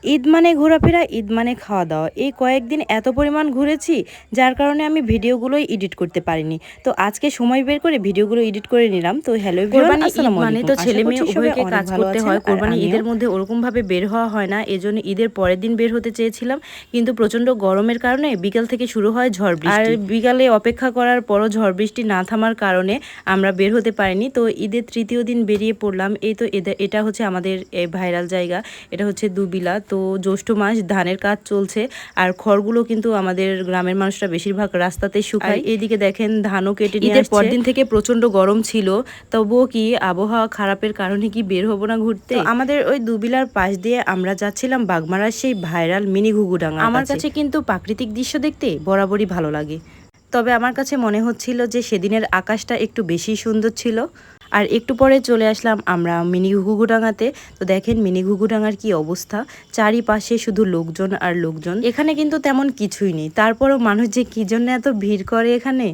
ঈদ মানে ঘোরাফেরা, ঈদ মানে খাওয়া দাওয়া। এই কয়েকদিন এত পরিমাণ ঘুরেছি, যার কারণে আমি ভিডিওগুলোই এডিট করতে পারিনি। তো আজকে সময় বের করে ভিডিওগুলো এডিট করে নিলাম। তো হ্যালো এভরিওয়ান, কোরবানি ঈদ আসসালামু মানে আলাইকুম। তো আশা ছেলে করছি মেয়ে সবাই উভয়কে অনেক কাজ ভালো করতে আছেন, হয়। আর কোরবানি আমিও। ঈদের মধ্যে ওরকমভাবে বের হওয়া হয় না, এজন্য ঈদের পরের দিন বের হতে চেয়েছিলাম, কিন্তু প্রচণ্ড গরমের কারণে বিকেল থেকে শুরু হয় ঝড় বৃষ্টি। আর বিকালে অপেক্ষা করার পরও ঝড় বৃষ্টি না থামার কারণে আমরা বের হতে পারিনি। তো ঈদের তৃতীয় দিন বেরিয়ে পড়লাম। এই তো এটা হচ্ছে আমাদের ভাইরাল জায়গা, এটা হচ্ছে দুবিলা। তো জ্যৈষ্ঠ মাস, ধানের কাজ চলছে, আর খড়গুলো কিন্তু আমাদের গ্রামের মানুষরা বেশিরভাগ রাস্তাতে শুকায়। এইদিকে দেখেন ধানও কেটে নিয়ে আসছে। ঈদের পরদিন থেকে প্রচন্ড গরম ছিল, তবুও কি আবহাওয়া খারাপের কারণে কি বের হবো না ঘুরতে। আমাদের ওই দুবিলার পাশ দিয়ে আমরা যাচ্ছিলাম বাগমারার সেই ভাইরাল মিনি ঘুঘুডাঙ্গা। আমার কাছে কিন্তু প্রাকৃতিক দৃশ্য দেখতে বরাবরই ভালো লাগে, তবে আমার কাছে মনে হচ্ছিল যে সেদিনের আকাশটা একটু বেশি সুন্দর ছিল। আর একটু পরে চলে আসলাম আমরা মিনি ঘুঘুডাঙ্গাতে। তো দেখেন মিনি ঘুঘুডাঙ্গার কি অবস্থা, চারিপাশে শুধু লোকজন আর লোকজন। এখানে কিন্তু তেমন কিছুই নেই, তারপরও মানুষ যে কি জন্য এত ভিড় করে এখানে।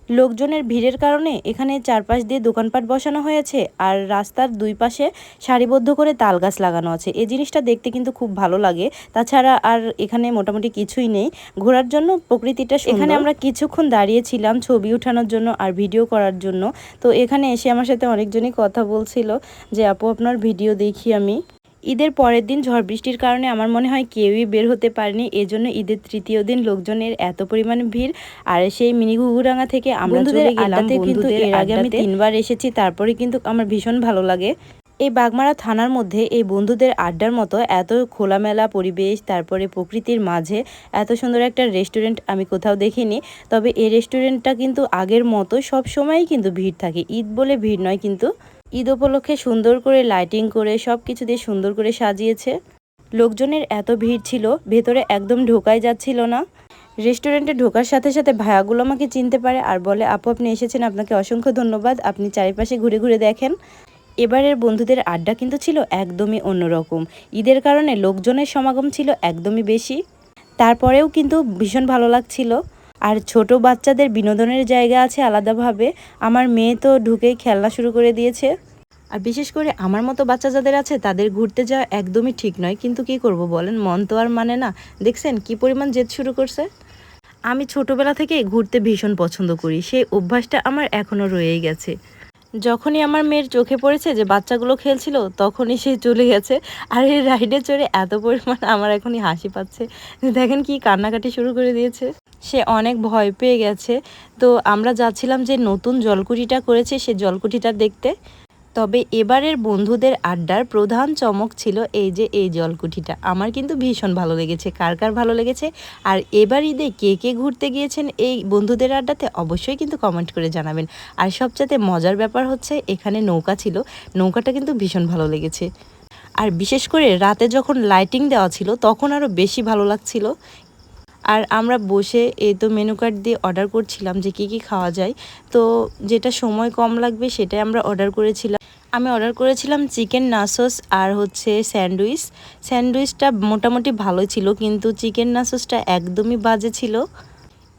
লোকজনের ভিড়ের কারণে এখানে চারপাশ দিয়ে দোকানপাট বসানো হয়েছে, আর রাস্তার দুই পাশে সারিবদ্ধ করে তাল গাছ লাগানো আছে। এই জিনিসটা দেখতে কিন্তু খুব ভালো লাগে। তাছাড়া আর এখানে মোটামুটি কিছুই নেই ঘোরার জন্য, প্রকৃতিটা সুন্দর। এখানে আমরা কিছুক্ষণ দাঁড়িয়েছিলাম ছবি ওঠানোর জন্য আর ভিডিও করার জন্য। তো এখানে এসে আমার সাথে অনেকজনই কথা বলছিল যে আপু আপনার ভিডিও দেখি আমি। ঈদের পরের দিন ঝড় বৃষ্টির কারণে আমার মনে হয় কেউই বের হতে পারেনি, এজন্য ঈদের তৃতীয় দিন লোকজনের এত পরিমাণে ভিড়। আর সেই মিনি ঘুঘুডাঙ্গা থেকে আমরা চলে গেলাম কিন্তু এর আগে আমি 3বার এসেছি, তারপরে কিন্তু আমার ভীষণ ভালো লাগে। এই বাগমারা থানার মধ্যে এই বন্ধুদের আড্ডার মতো এত খোলামেলা পরিবেশ, তারপরে প্রকৃতির মাঝে এত সুন্দর একটা রেস্টুরেন্ট আমি কোথাও দেখিনি। তবে এই রেস্টুরেন্টটা কিন্তু আগের মতো সব সময়ই কিন্তু ভিড় থাকে, ঈদ বলে ভিড় নয় কিন্তু। ঈদ উপলক্ষে সুন্দর করে লাইটিং করে সব কিছু দিয়ে সুন্দর করে সাজিয়েছে। লোকজনের এত ভিড় ছিল, ভেতরে একদম ঢোকাই যাচ্ছিল না। রেস্টুরেন্টে ঢোকার সাথে সাথে ভাইয়াগুলো আমাকে চিনতে পারে আর বলে আপু আপনি এসেছেন, আপনাকে অসংখ্য ধন্যবাদ, আপনি চারিপাশে ঘুরে ঘুরে দেখেন। এবারের বন্ধুদের আড্ডা কিন্তু ছিল একদমই অন্যরকম। ঈদের কারণে লোকজনের সমাগম ছিল একদমই বেশি, তারপরেও কিন্তু ভীষণ ভালো লাগছিল। আর ছোট বাচ্চাদের বিনোদনের জায়গা আছে আলাদাভাবে। আমার মেয়ে তো ঢুকেই খেলনা শুরু করে দিয়েছে। আর বিশেষ করে আমার মতো বাচ্চা যাদের আছে তাদের ঘুরতে যাওয়া একদমই ঠিক নয়, কিন্তু কি করব বলেন, মন তো আর মানে না। দেখছেন কি পরিমাণ জেদ শুরু করছে। আমি ছোটবেলা থেকে ঘুরতে ভীষণ পছন্দ করি, সেই অভ্যাসটা আমার এখনও রয়েই গেছে। যখনই আমার মেয়ের চোখে পড়েছে যে বাচ্চাগুলো খেলছিল, তখনই সে চলে গেছে। আর এই রাইডে চড়ে এত পরিমাণ আমার এখনই হাসি পাচ্ছে, দেখেন কি কান্নাকাটি শুরু করে দিয়েছে। সে অনেক ভয় পেয়ে গেছে। তো আমরা যাচ্ছিলাম যে নতুন জলকুঠিটা করেছে সে জলকুঠিটা দেখতে। তবে এবারের বন্ধুদের আড্ডার প্রধান চমক ছিল এই যে এই জলকুঠিটা। আমার কিন্তু ভীষণ ভালো লেগেছে, কার কার ভালো লেগেছে আর এবার ঈদে কে কে ঘুরতে গিয়েছেন এই বন্ধুদের আড্ডাতে অবশ্যই কিন্তু কমেন্ট করে জানাবেন। আর সবচেয়ে মজার ব্যাপার হচ্ছে এখানে নৌকা ছিল, নৌকাটা কিন্তু ভীষণ ভালো লেগেছে। আর বিশেষ করে রাতে যখন লাইটিং দেওয়া ছিল তখন আরও বেশি ভালো লাগছিল। আর আমরা বসে এই তো মেনু কার্ড দিয়ে অর্ডার করছিলাম যে কী কী খাওয়া যায়। তো যেটা সময় কম লাগবে সেটাই আমরা অর্ডার করেছিলাম। আমি অর্ডার করেছিলাম চিকেন নাসোস আর হচ্ছে স্যান্ডউইচ। স্যান্ডউইচটা মোটামুটি ভালো ছিল, কিন্তু চিকেন নাসোসটা একদমই বাজে ছিল।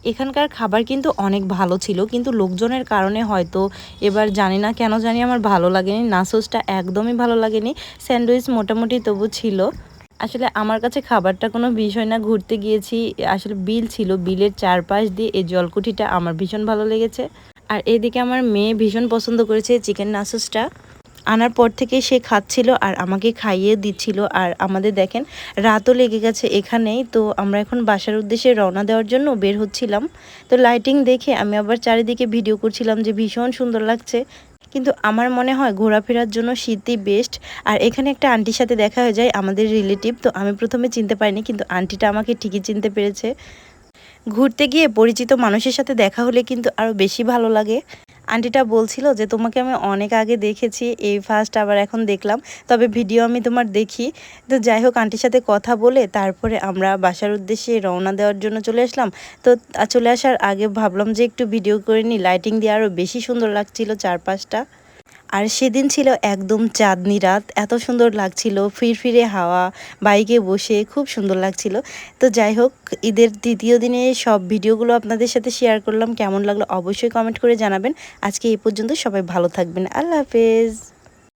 এখানকার খাবার কিন্তু অনেক ভালো ছিল, কিন্তু লোকজনের কারণে হয়তো এবার জানি না কেন জানি আমার ভালো লাগেনি, নাসোসটা একদমই ভালো লাগেনি। স্যান্ডউইচ মোটামুটি তবু ছিল। আসলে আমার কাছে খাবারটা কোনো বিষয় না, ঘুরতে গিয়েছি, আসলে বিল ছিল, বিলের চারপাশ দিয়ে এই জলকুঠিটা আমার ভীষণ ভালো লেগেছে। আর এদিকে আমার মেয়ে ভীষণ পছন্দ করেছে চিকেন নাসোসটা। আনার পর থেকে সে খাচ্ছিল আর আমাকে খাইয়ে দিচ্ছিল। আর আমাদের দেখেন রাতও লেগে গেছে এখানেই। তো আমরা এখন বাসার উদ্দেশ্যে রওনা দেওয়ার জন্য বের হচ্ছিলাম। তো লাইটিং দেখে আমি আবার চারিদিকে ভিডিও করছিলাম যে ভীষণ সুন্দর লাগছে। কিন্তু আমার মনে হয় ঘোরাফেরার জন্য শীতই বেস্ট। আর এখানে একটা আন্টির সাথে দেখা হয়ে যায়, আমাদের রিলেটিভ। তো আমি প্রথমে চিনতে পারিনি, কিন্তু আন্টিটা আমাকে ঠিকই চিনতে পেরেছে। ঘুরতে গিয়ে পরিচিত মানুষের সাথে দেখা হলে কিন্তু আরও বেশি ভালো লাগে। আন্টিটা বলছিল যে তোমাকে আমি অনেক আগে দেখেছি, এই ফার্স্ট আবার এখন দেখলাম, তবে ভিডিও আমি তোমার দেখি। তো যাই হোক, আন্টির সাথে কথা বলে তারপরে আমরা বাসার উদ্দেশ্যে রওনা দেওয়ার জন্য চলে আসলাম। তো চলে আসার আগে ভাবলাম যে একটু ভিডিও করে নিই, লাইটিং দিয়ে আরও বেশি সুন্দর লাগছিল চারপাশটা। আর সেদিন ছিল একদম চাঁদনি রাত, এত সুন্দর লাগছিল, ফিরফিরে হাওয়া, বাইকে বসে খুব সুন্দর লাগছিল। তো যাই হোক, ঈদের তৃতীয় দিনে সব ভিডিওগুলো আপনাদের সাথে শেয়ার করলাম, কেমন লাগলো অবশ্যই কমেন্ট করে জানাবেন। আজকে এই পর্যন্ত, সবাই ভালো থাকবেন, আল্লাহ হাফেজ।